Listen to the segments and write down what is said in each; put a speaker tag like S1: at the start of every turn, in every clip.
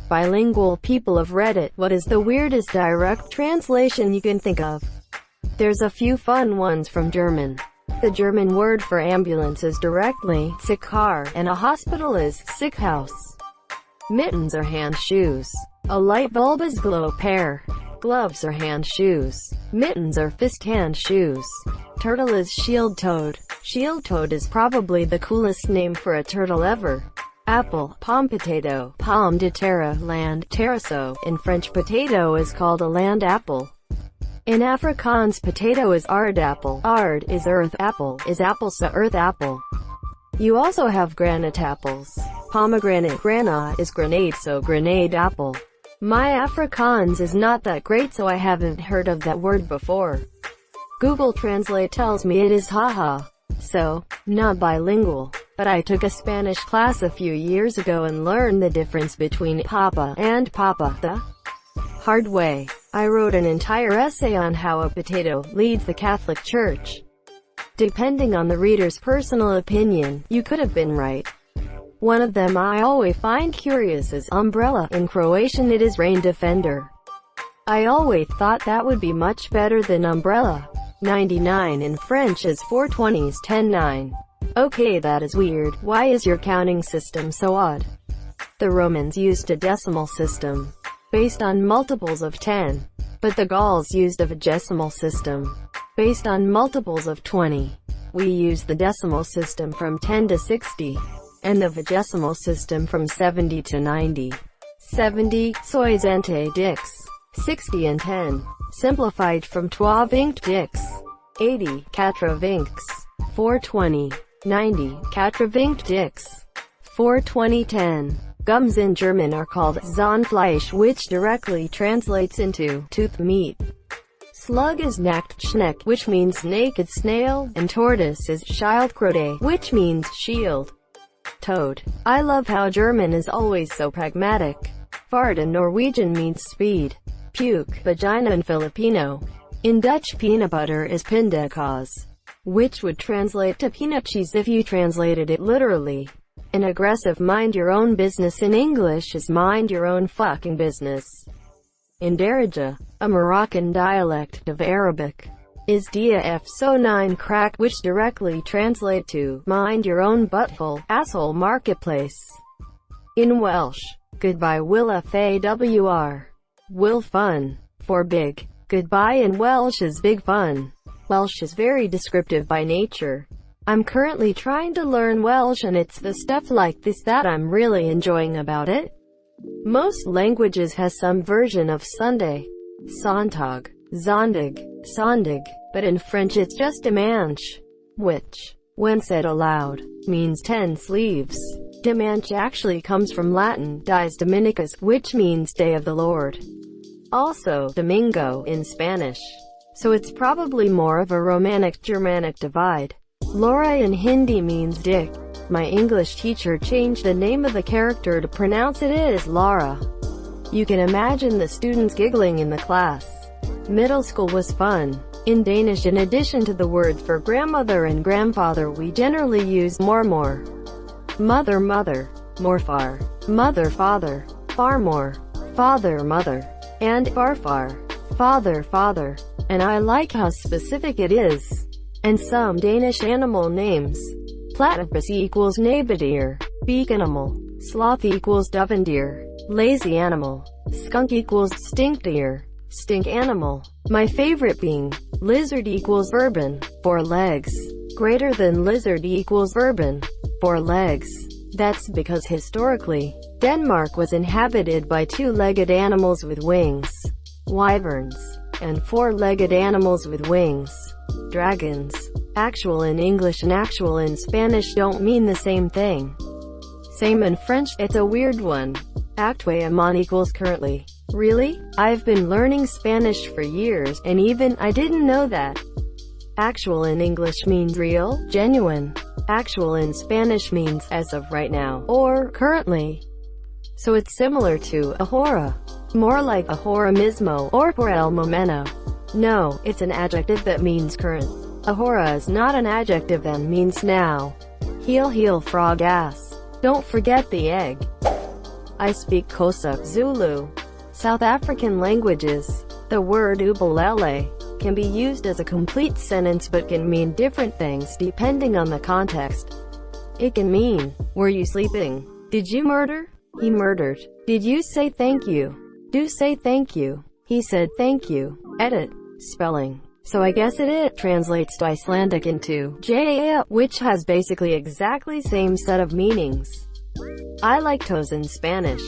S1: Bilingual people of Reddit, what is the weirdest direct translation you can think of? There's a few fun ones from German. The German word for ambulance is directly sick car, and a hospital is sick house. Mittens are hand shoes. A light bulb is glow pair. Gloves are hand shoes. Mittens are fist hand shoes. Turtle is shield toad. Shield toad is probably the coolest name for a turtle ever. Apple, palm potato, pomme de terre, land, terrasso. In French, potato is called a land apple. In Afrikaans, potato is aardappel. Aard is earth, apple is appelsa, earth apple. You also have granite apples. Pomegranate, grana is grenade, so grenade apple. My Afrikaans is not that great, so I haven't heard of that word before. Google Translate tells me it is haha. So, not bilingual. But I took a Spanish class a few years ago and learned the difference between papa and papa the hard way. I wrote an entire essay on how a potato leads the Catholic Church. Depending on the reader's personal opinion, you could have been right. One of them I always find curious is umbrella. In Croatian it is rain defender. I always thought that would be much better than umbrella. 99 in French is 420s 10-9. Okay, that is weird. Why is your counting system so odd? The Romans used a decimal system, based on multiples of 10. But the Gauls used a vigesimal system, based on multiples of 20. We use the decimal system from 10 to 60, and the vigesimal system from 70 to 90. 70, soixante dix. 60 and 10, simplified from 12 dix. 80, quatre-vingts. 420. 90, quatre-vingt dix. 420 10. Gums in German are called Zahnfleisch, which directly translates into tooth meat. Slug is Nacktschneck, which means naked snail, and tortoise is Schildkröte, which means shield. Toad. I love how German is always so pragmatic. Fart in Norwegian means speed. Puke, vagina in Filipino. In Dutch, peanut butter is pindakaas, which would translate to peanut cheese if you translated it literally. An aggressive mind your own business in English is mind your own fucking business. In Darija, a Moroccan dialect of Arabic, is dia f so 9 crack, which directly translate to mind your own butthole, asshole marketplace. In Welsh, goodbye will fawr. Will fun. For big. Goodbye in Welsh is big fun. Welsh is very descriptive by nature. I'm currently trying to learn Welsh, and it's the stuff like this that I'm really enjoying about it. Most languages has some version of Sunday. Sontag, zondag, sondag, but in French it's just dimanche, which, when said aloud, means 10 sleeves. Dimanche actually comes from Latin, dies Dominicus, which means day of the Lord. Also, domingo in Spanish. So it's probably more of a Romanic-Germanic divide. Laura in Hindi means dick. My English teacher changed the name of the character to pronounce it as Lara. You can imagine the students giggling in the class. Middle school was fun. In Danish, in addition to the word for grandmother and grandfather, we generally use more. Mother, mother. Morfar. Mother, father. Far more. Father, mother. And farfar. Father, father. And I like how specific it is. And some Danish animal names. Platypus equals nabedeer. Beak animal. Sloth equals dovendeer. Lazy animal. Skunk equals stinkdeer. Stink animal. My favorite being lizard equals bourbon. 4 legs. Greater than lizard equals bourbon. 4 legs. That's because historically, Denmark was inhabited by 2-legged animals with wings. Wyverns. And 4-legged animals with wings. Dragons. Actual in English and actual in Spanish don't mean the same thing. Same in French, it's a weird one. Actuellement equals currently. Really? I've been learning Spanish for years, and even I didn't know that. Actual in English means real, genuine. Actual in Spanish means as of right now, or currently. So it's similar to ahora. More like ahora mismo, or por el momento. No, it's an adjective that means current. Ahora is not an adjective and means now. Heel frog ass. Don't forget the egg. I speak Kosa, Zulu, South African languages. The word ubalele can be used as a complete sentence but can mean different things depending on the context. It can mean, were you sleeping? Did you murder? He murdered. Did you say thank you? Do say thank you. He said thank you. Edit. Spelling. So I guess it translates to Icelandic into ja, which has basically exactly same set of meanings. I like toes in Spanish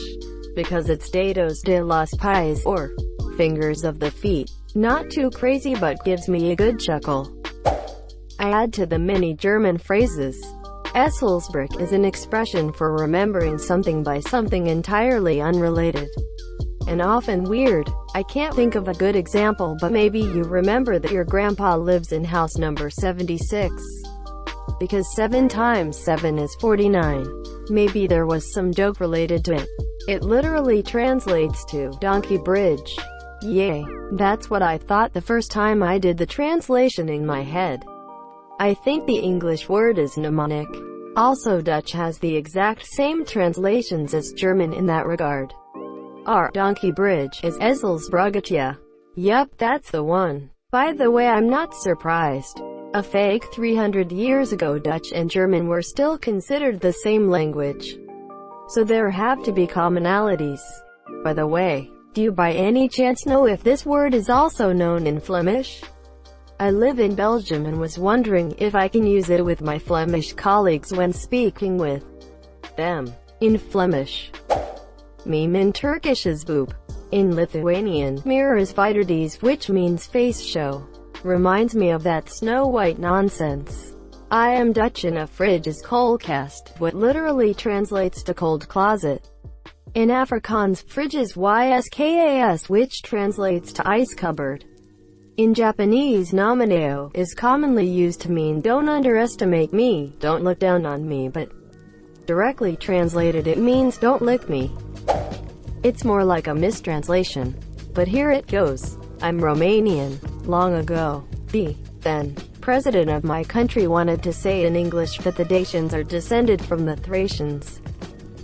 S1: because it's dedos de los pies, or fingers of the feet. Not too crazy but gives me a good chuckle. I add to the many German phrases. Eselsbrück is an expression for remembering something by something entirely unrelated and often weird. I can't think of a good example, but maybe you remember that your grandpa lives in house number 76 because 7 times 7 is 49. Maybe there was some joke related to it. It literally translates to donkey bridge. Yay. That's what I thought the first time I did the translation in my head. I think the English word is mnemonic. Also, Dutch has the exact same translations as German in that regard. Our donkey bridge is Eselsbruggetje. Yup, that's the one. By the way, I'm not surprised. A fake 300 years ago Dutch and German were still considered the same language. So there have to be commonalities. By the way, do you by any chance know if this word is also known in Flemish? I live in Belgium and was wondering if I can use it with my Flemish colleagues when speaking with them in Flemish. Meme in Turkish is boob. In Lithuanian, mirror is Vidardis, which means face show. Reminds me of that Snow White nonsense. I am Dutch and a fridge is koelkast, what literally translates to cold closet. In Afrikaans, fridge is yskas, which translates to ice cupboard. In Japanese, namaneo is commonly used to mean don't underestimate me, don't look down on me, but directly translated it means don't lick me. It's more like a mistranslation. But here it goes. I'm Romanian. Long ago, the then president of my country wanted to say in English that the Dacians are descended from the Thracians.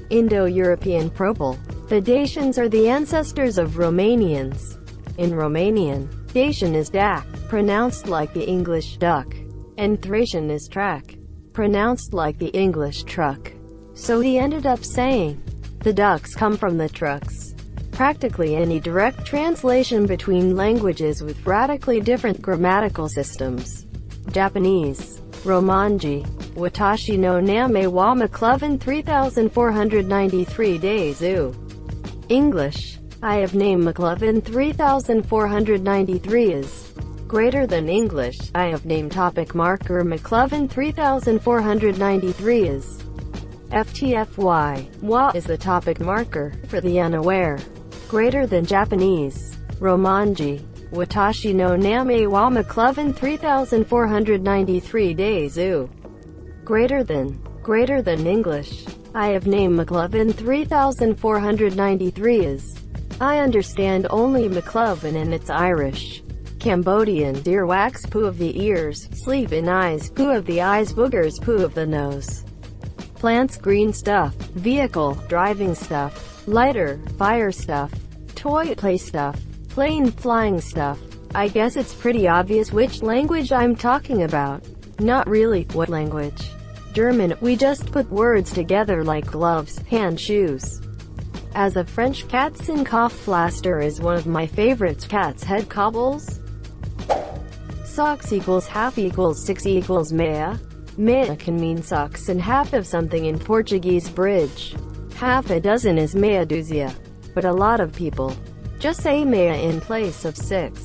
S1: Indo-European propal. The Dacians are the ancestors of Romanians. In Romanian, Dacian is dak, pronounced like the English duck, and Thracian is track, pronounced like the English truck. So he ended up saying, the ducks come from the trucks. Practically any direct translation between languages with radically different grammatical systems. Japanese, Romanji, Watashi no name wa McLovin 3493 days u. English, I have named McLovin 3493 is greater than English, I have named topic marker McLovin 3493 is FTFY. Wa is the topic marker, for the unaware. Greater than Japanese, Romanji, Watashi no name wa McLovin 3493 days u. Greater than English, I have named McLovin 3493 is I understand only McLovin and it's Irish. Cambodian, earwax, poo of the ears, sleep in eyes, poo of the eyes, boogers, poo of the nose. Plants, green stuff, vehicle, driving stuff, lighter, fire stuff, toy, play stuff, plane, flying stuff. I guess it's pretty obvious which language I'm talking about. Not really. What language? German. We just put words together like gloves, hand, shoes. As a French, Katzenkopflaster is one of my favorites. Cat's head cobbles. Socks equals half equals 6 equals meia. Meia can mean socks and half of something in Portuguese. Bridge. Half a dozen is meia dúzia. But a lot of people just say meia in place of 6.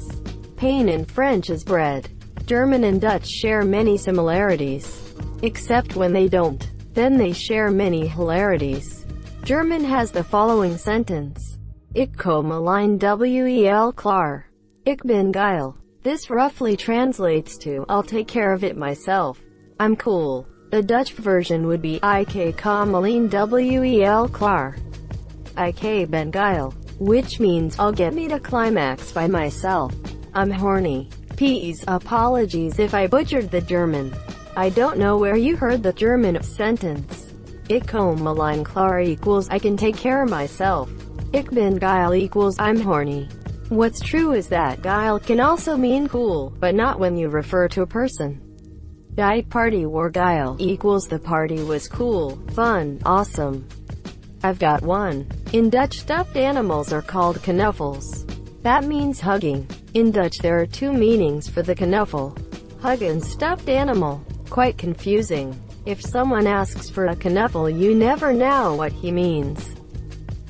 S1: Pain in French is bread. German and Dutch share many similarities. Except when they don't. Then they share many hilarities. German has the following sentence. Ich komme allein wel klar. Ich bin geil. This roughly translates to, I'll take care of it myself. I'm cool. The Dutch version would be, Ik kom alleen wel klar. Ik ben geil. Which means, I'll get me to climax by myself. I'm horny. P.S. Apologies if I butchered the German. I don't know where you heard the German sentence. Ich komme allein klar equals I can take care of myself. Ich bin geil equals I'm horny. What's true is that geil can also mean cool, but not when you refer to a person. Die Party war geil equals the party was cool, fun, awesome. I've got one. In Dutch, stuffed animals are called knuffels. That means hugging. In Dutch there are two meanings for the knuffel. Hug and stuffed animal. Quite confusing. If someone asks for a knuffel you never know what he means.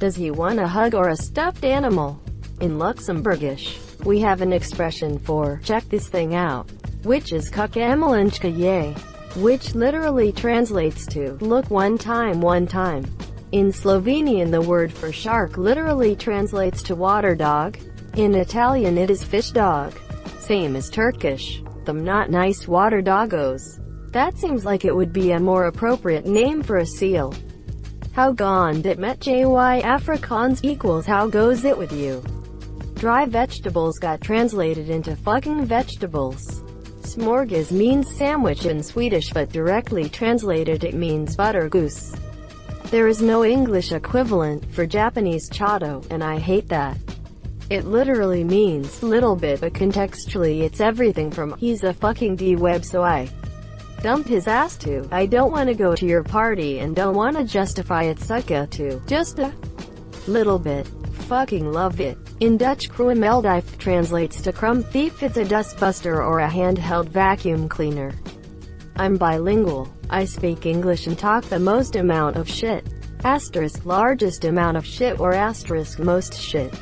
S1: Does he want a hug or a stuffed animal? In Luxembourgish, we have an expression for check this thing out, which is kuk je, which literally translates to look one time. In Slovenian the word for shark literally translates to water dog. In Italian it is fish dog. Same as Turkish. Them not nice water doggos. That seems like it would be a more appropriate name for a seal. How gone it met jy Afrikaans equals how goes it with you. Dry vegetables got translated into fucking vegetables. Smorgas means sandwich in Swedish but directly translated it means butter goose. There is no English equivalent for Japanese chato, and I hate that. It literally means little bit, but contextually it's everything from he's a fucking D-web so I dumped his ass to I don't want to go to your party and don't want to justify it sucka to just a little bit. Fucking love it. In Dutch kruimeldief translates to crumb thief. It's a dustbuster or a handheld vacuum cleaner. I'm bilingual. I speak English and talk the most amount of shit. Asterisk largest amount of shit or asterisk most shit.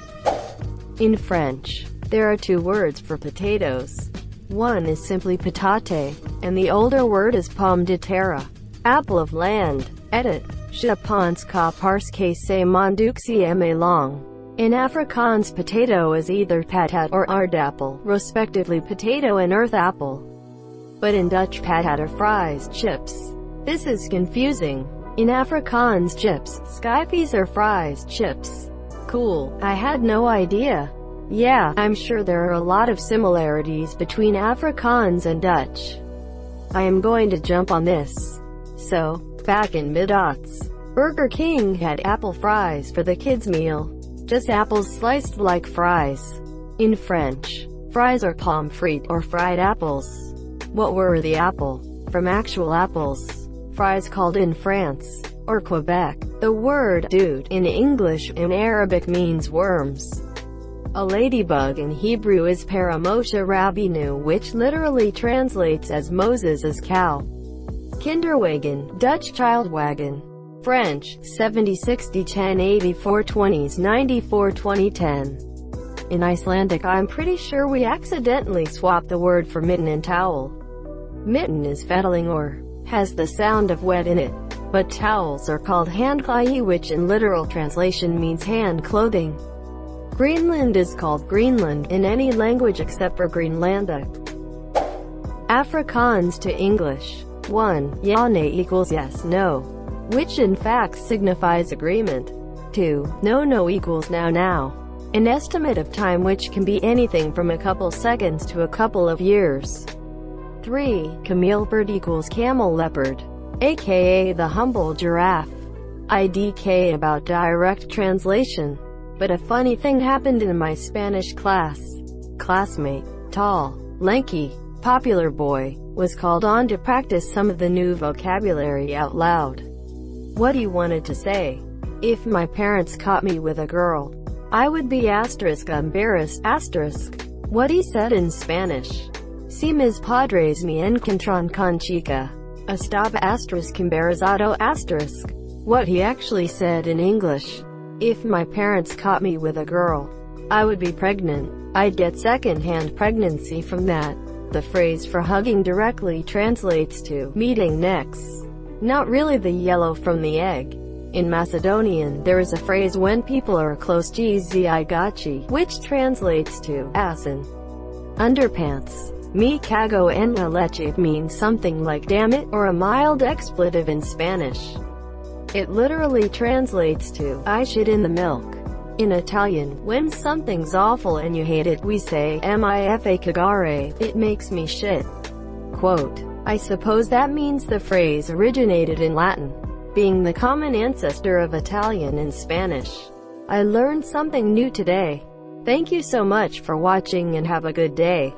S1: In French, there are two words for potatoes. One is simply patate, and the older word is pomme de terre, apple of land. Edit. Je pense qu'à parce que c'est mon duxième long. In Afrikaans potato is either patat or aardappel, respectively potato and earth apple. But in Dutch patat are fries, chips. This is confusing. In Afrikaans chips, skypies are fries, chips. Cool, I had no idea. Yeah, I'm sure there are a lot of similarities between Afrikaans and Dutch. I am going to jump on this. So, back in mid-aughts, Burger King had apple fries for the kids' meal. Just apples sliced like fries. In French, fries are pommes frites or fried apples. What were the apple? From actual apples. Fries called in France, or Quebec. The word dude in English and Arabic means worms. A ladybug in Hebrew is paramosha Rabbeinu, which literally translates as Moses' cow. Kinderwagen, Dutch child wagon. French, 70-60 10-80 420s 94 2010. In Icelandic I'm pretty sure we accidentally swapped the word for mitten and towel. Mitten is fettling or has the sound of wet in it, but towels are called handklæði, which in literal translation means hand clothing. Greenland is called Greenland in any language except for Greenlandic. Afrikaans to English. 1. Ja nee equals yes, no, which in fact signifies agreement. 2. No equals now. An estimate of time which can be anything from a couple seconds to a couple of years. 3. Camelbird equals camel leopard, aka the humble giraffe. IDK about direct translation. But a funny thing happened in my Spanish class. Classmate, tall, lanky, popular boy, was called on to practice some of the new vocabulary out loud. What he wanted to say. If my parents caught me with a girl, I would be asterisk embarrassed asterisk. What he said in Spanish. Si mis padres me encontran con chica, estaba asterisk embarazado asterisk. What he actually said in English. If my parents caught me with a girl, I would be pregnant. I'd get second-hand pregnancy from that. The phrase for hugging directly translates to meeting necks. Not really the yellow from the egg. In Macedonian, there is a phrase when people are close gzigachi, which translates to ass in underpants. Me cago en la leche means something like damn it, or a mild expletive in Spanish. It literally translates to I shit in the milk. In Italian, when something's awful and you hate it, we say mi fa cagare, it makes me shit. Quote, I suppose that means the phrase originated in Latin, being the common ancestor of Italian and Spanish. I learned something new today. Thank you so much for watching and have a good day.